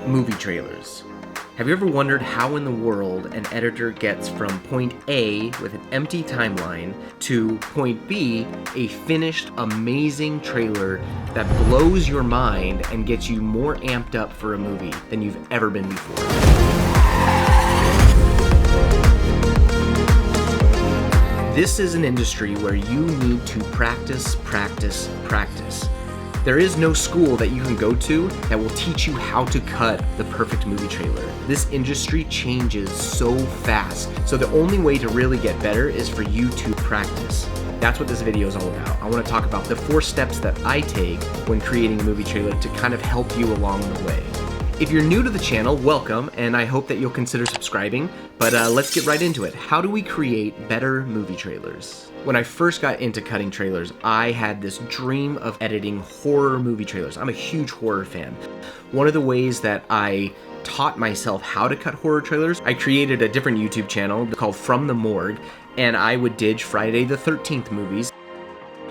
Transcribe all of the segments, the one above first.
movie trailers. Have you ever wondered how in the world an editor gets from point A with an empty timeline to point B, a finished, amazing trailer that blows your mind and gets you more amped up for a movie than you've ever been before? This is an industry where you need to practice. There is no school that you can go to that will teach you how to cut the perfect movie trailer. This industry changes so fast, so the only way to really get better is for you to practice. That's what this video is all about. I want to talk about the 4 steps that I take when creating a movie trailer to kind of help you along the way. If you're new to the channel, welcome, and I hope that you'll consider subscribing, but let's get right into it. How do we create better movie trailers? When I first got into cutting trailers, I had this dream of editing horror movie trailers. I'm a huge horror fan. One of the ways that I taught myself how to cut horror trailers, I created a different YouTube channel called From the Morgue, and I would ditch Friday the 13th movies,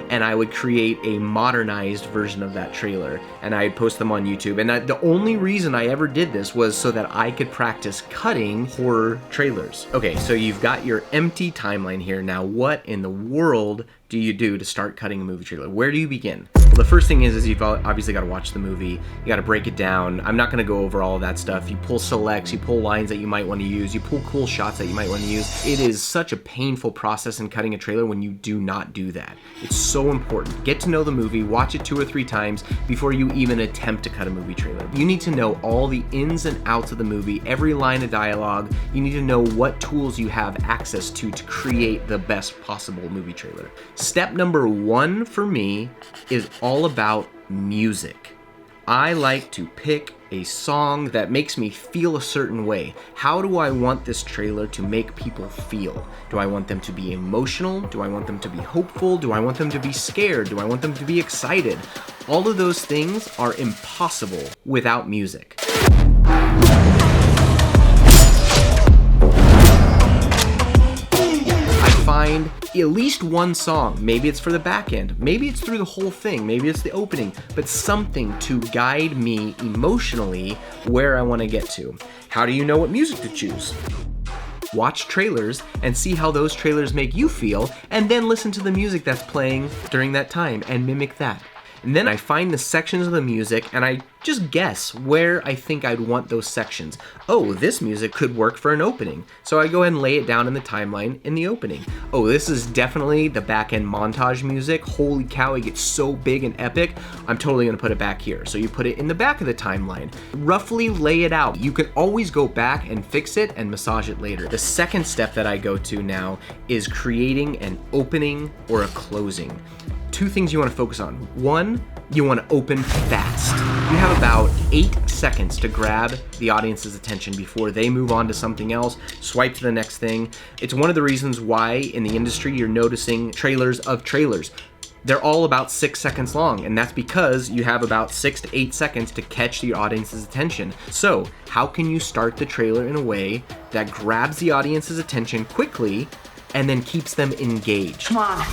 and I would create a modernized version of that trailer, and I'd post them on YouTube. And the only reason I ever did this was so that I could practice cutting horror trailers. Okay, so you've got your empty timeline here. Now, what in the world do you do to start cutting a movie trailer? Where do you begin? Well, the first thing is you've obviously got to watch the movie. You got to break it down. I'm not going to go over all of that stuff. You pull selects, you pull lines that you might want to use, you pull cool shots that you might want to use. It is such a painful process in cutting a trailer when you do not do that. It's so important. Get to know the movie, watch it 2 or 3 times before you even attempt to cut a movie trailer. You need to know all the ins and outs of the movie, every line of dialogue. You need to know what tools you have access to create the best possible movie trailer. Step number 1 for me is all about music. I like to pick a song that makes me feel a certain way. How do I want this trailer to make people feel? Do I want them to be emotional? Do I want them to be hopeful? Do I want them to be scared? Do I want them to be excited? All of those things are impossible without music. Find at least one song. Maybe it's for the back end, maybe it's through the whole thing, maybe it's the opening, but something to guide me emotionally where I want to get to. How do you know what music to choose? Watch trailers and see how those trailers make you feel, and then listen to the music that's playing during that time and mimic that. And then I find the sections of the music and I just guess where I think I'd want those sections. Oh, this music could work for an opening. So I go ahead and lay it down in the timeline in the opening. Oh, this is definitely the back end montage music. Holy cow, it gets so big and epic. I'm totally gonna put it back here. So you put it in the back of the timeline. Roughly lay it out. You can always go back and fix it and massage it later. The second step that I go to now is creating an opening or a closing. 2 things you want to focus on. 1, you want to open fast. You have about 8 seconds to grab the audience's attention before they move on to something else, swipe to the next thing. It's one of the reasons why in the industry you're noticing trailers of trailers. They're all about 6 seconds long, and that's because you have about 6 to 8 seconds to catch the audience's attention. So, how can you start the trailer in a way that grabs the audience's attention quickly and then keeps them engaged? Come on.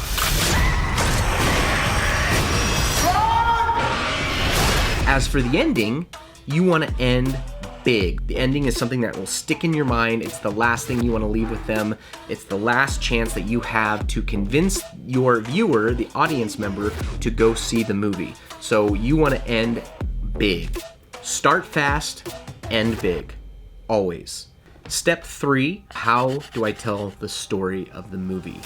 As for the ending, you want to end big. The ending is something that will stick in your mind. It's the last thing you want to leave with them. It's the last chance that you have to convince your viewer, the audience member, to go see the movie. So you want to end big. Start fast, end big. Always. Step 3, how do I tell the story of the movie?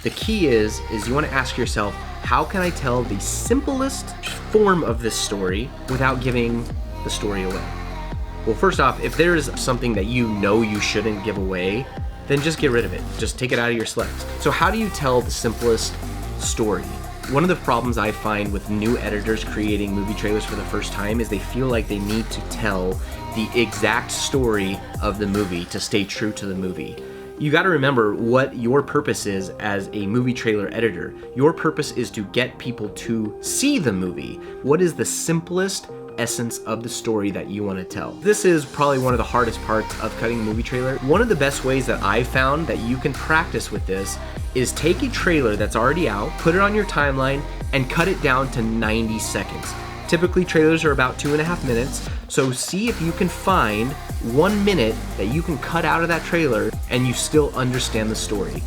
The key is you want to ask yourself, how can I tell the simplest form of this story without giving the story away? Well, first off, if there is something that you know you shouldn't give away, then just get rid of it. Just take it out of your selects. So how do you tell the simplest story? One of the problems I find with new editors creating movie trailers for the first time is they feel like they need to tell the exact story of the movie to stay true to the movie. You got to remember what your purpose is as a movie trailer editor. Your purpose is to get people to see the movie. What is the simplest essence of the story that you want to tell? This is probably one of the hardest parts of cutting a movie trailer. One of the best ways that I've found that you can practice with this is take a trailer that's already out, put it on your timeline, and cut it down to 90 seconds. Typically trailers are about 2.5 minutes, so see if you can find 1 minute that you can cut out of that trailer and you still understand the story.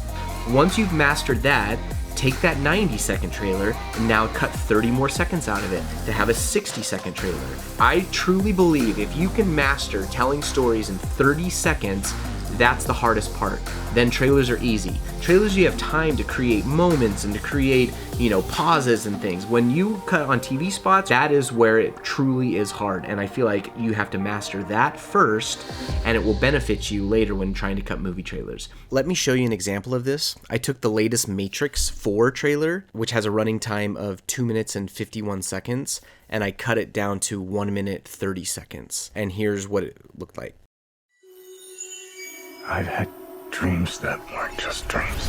Once you've mastered that, take that 90-second trailer and now cut 30 more seconds out of it to have a 60-second trailer. I truly believe if you can master telling stories in 30 seconds, that's the hardest part. Then trailers are easy. Trailers, you have time to create moments and to create, pauses and things. When you cut on TV spots, that is where it truly is hard. And I feel like you have to master that first, and it will benefit you later when trying to cut movie trailers. Let me show you an example of this. I took the latest Matrix 4 trailer, which has a running time of 2 minutes and 51 seconds, and I cut it down to 1 minute 30 seconds. And here's what it looked like. I've had dreams that weren't just dreams.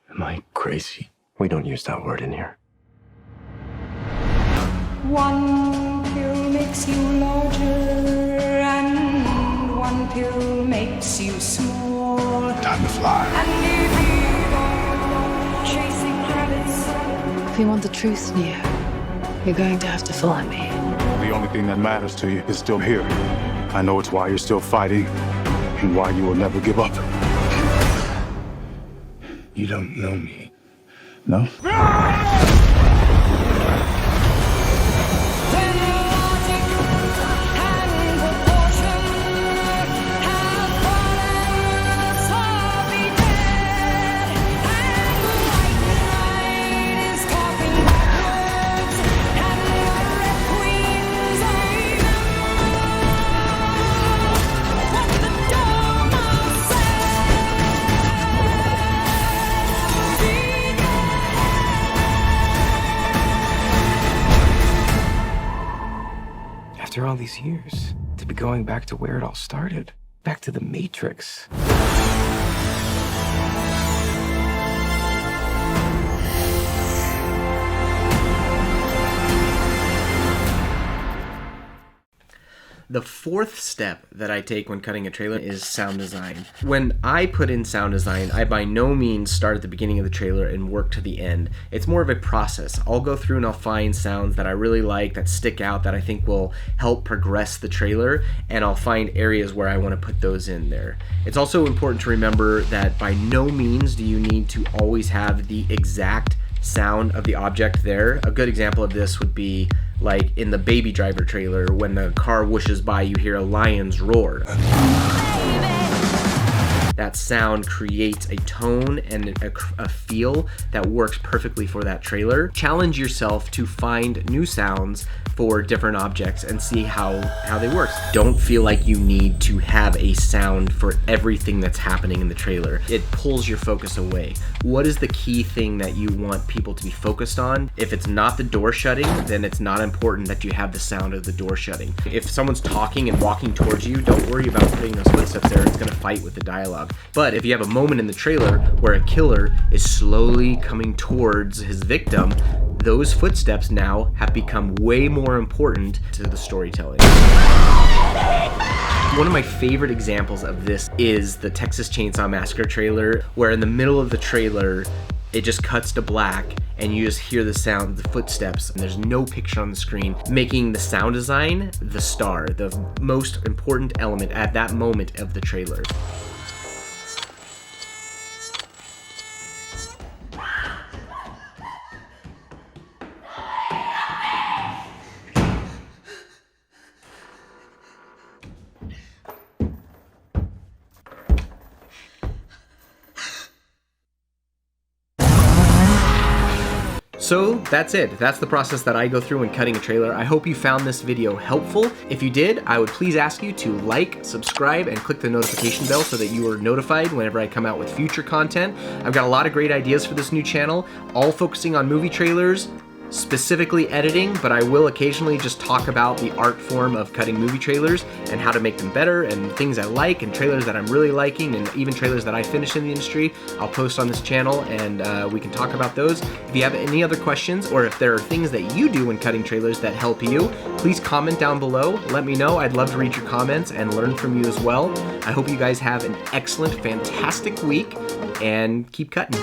Am I crazy? We don't use that word in here. One pill makes you larger, and one pill makes you small. Time to fly. And if you go chasing rabbits, If you want the truth, Neo, you're going to have to follow me. The only thing that matters to you is still here. I know it's why you're still fighting and why you will never give up. You don't know me. No? After all these years, to be going back to where it all started, back to the Matrix. The fourth step that I take when cutting a trailer is sound design. When I put in sound design, I by no means start at the beginning of the trailer and work to the end. It's more of a process. I'll go through and I'll find sounds that I really like, that stick out, that I think will help progress the trailer, and I'll find areas where I want to put those in there. It's also important to remember that by no means do you need to always have the exact sound of the object there. A good example of this would be like in the Baby Driver trailer, when the car whooshes by, you hear a lion's roar. That sound creates a tone and a feel that works perfectly for that trailer. Challenge yourself to find new sounds for different objects and see how they work. Don't feel like you need to have a sound for everything that's happening in the trailer. It pulls your focus away. What is the key thing that you want people to be focused on? If it's not the door shutting, then it's not important that you have the sound of the door shutting. If someone's talking and walking towards you, don't worry about putting those footsteps there. It's gonna fight with the dialogue. But if you have a moment in the trailer where a killer is slowly coming towards his victim, those footsteps now have become way more important to the storytelling. One of my favorite examples of this is the Texas Chainsaw Massacre trailer, where in the middle of the trailer, it just cuts to black and you just hear the sound of the footsteps and there's no picture on the screen, making the sound design the star, the most important element at that moment of the trailer. So that's it. That's the process that I go through when cutting a trailer. I hope you found this video helpful. If you did, I would please ask you to like, subscribe, and click the notification bell so that you are notified whenever I come out with future content. I've got a lot of great ideas for this new channel, all focusing on movie trailers, specifically editing, but I will occasionally just talk about the art form of cutting movie trailers and how to make them better, and things I like and trailers that I'm really liking, and even trailers that I finished in the industry. I'll post on this channel and we can talk about those. If you have any other questions, or if there are things that you do when cutting trailers that help you, please comment down below. Let me know. I'd love to read your comments and learn from you as well. I hope you guys have an excellent, fantastic week, and keep cutting.